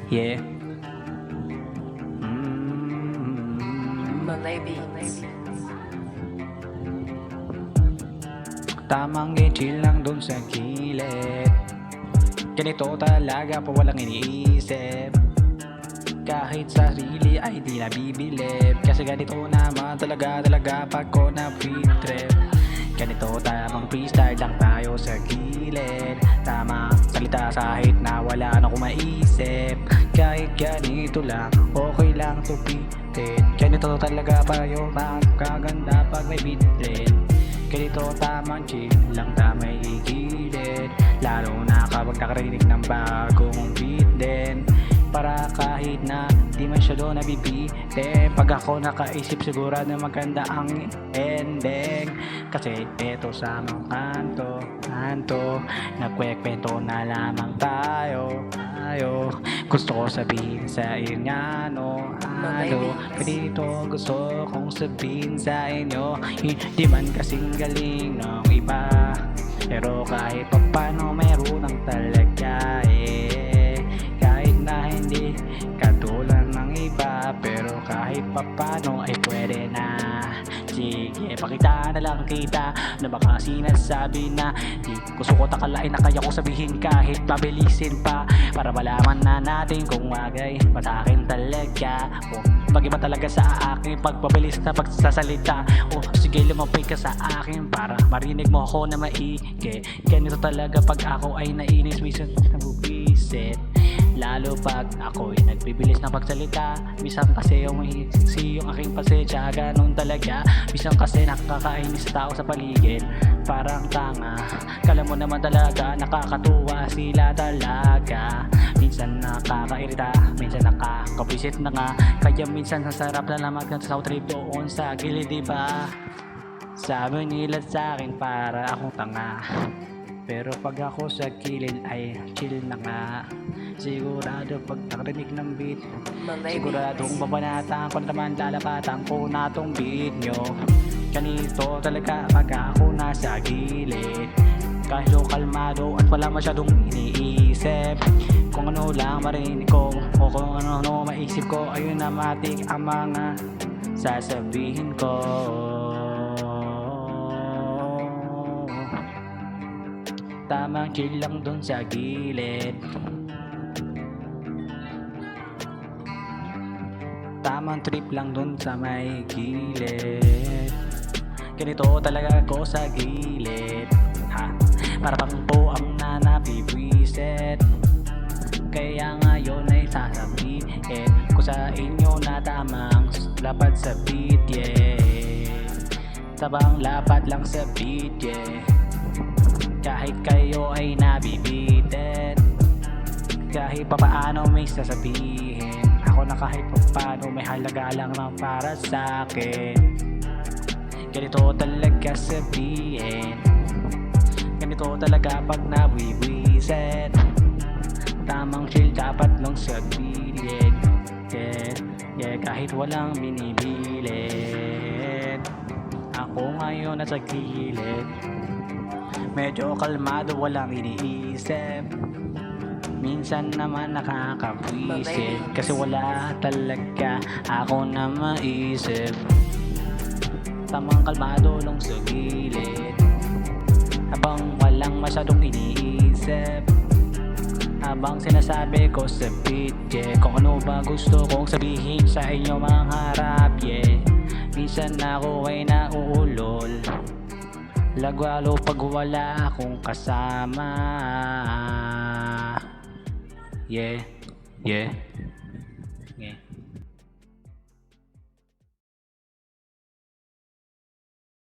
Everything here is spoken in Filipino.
Yeah. Malay Beats. Tamang chill lang dun sa gilid. Ganito talaga pa walang iniisip. Kahit sarili ay di nabibilib. Kasi ganito naman talaga pag ko na free trip. Ganito tamang freestyle lang tayo sa gilid. Tama salita kahit na wala na akong maisip. Kahit ganito lang, okay lang tupitin. Ganito talaga tayo magkaganda pag may beat rin. Ganito tamang chill lang tamay igilid. Lalo na kapag nakarinig ng bagong beat din. Para kahit na di masyado nabibitin. Pag ako nakaisip siguro na maganda ang ending. Kasi eto sa mga kanto nagkwekwento na lamang tayo. Gusto ko sabihin sa inyo ganito gusto kong sabihin sa inyo. Hindi man kasing galing ng iba, pero kahit pa paano meron ng talaga kahit na hindi katulad ng iba, pero kahit pa paano ay pwede na. Sige, pakita na lang kita na baka sinasabi na di gusto ko takalain na kaya ko sabihin kahit pabilisin pa. Para malaman na natin kung wagay pa sa akin talaga o pag-iba talaga sa akin pagpabilis na pagsasalita. O sige lumapit ka sa akin para marinig mo ako na maigi. Ganito talaga pag ako ay nainis, minsan nabubisit. Lalo pag ako'y nagbibilis na pagsalita. Minsan kasi yung aking pasensya, ganun talaga. Minsan kasi nakakainis sa tao sa paligid, parang tanga. Kala mo naman talaga, nakakatuwa sila talaga. Minsan nakakairita, minsan nakakabisit na nga. Kaya minsan sasarap na lang mag-south trip doon sa gilid, diba? Sabi nila sa akin para akong tanga, pero pag ako sa gilid ay chill na nga. Sigurado pag nakarinig ng beat, siguradong babanatan ko naman, lalapatan ko na tong beat nyo. Ganito talaga pag ako nasa gilid. Kahit kalmado at wala masyadong iniisip. Kung ano lang marinig ko o kung ano maisip ko, ayun na matik ang mga sasabihin ko. Tamang chill lang dun sa gilid. Tamang trip lang dun sa may gilid. Ganito talaga ako sa gilid, ha? Para pang po ang nanabibisit. Kaya ngayon ay sasabihin ko sa inyo na tamang lapad sa beat, yeah. Tabang lapad lang sa beat, yeah. Kahit kayo ay nabibitin, kahit pa paano may sasabihin. Ako na kahit pa paano may halaga lang na para sa akin. Ganito talaga sabihin, ganito talaga pag nawiwisit. Tamang chill dapat lang sa gilid, yeah, kahit walang binibilid. Ako ngayon nasa gilid, medyo kalmado, walang iniisip. Minsan naman nakakapwisit, kasi wala talaga ako na maisip. Tamang kalmado lang sa gilid, habang walang masyadong iniisip. Habang sinasabi ko sa beat, yeah, kung ano ba gusto kong sabihin sa inyo mga harap, yeah. Minsan ako ay nauulol, lagwalo pag wala akong kasama. Yeah.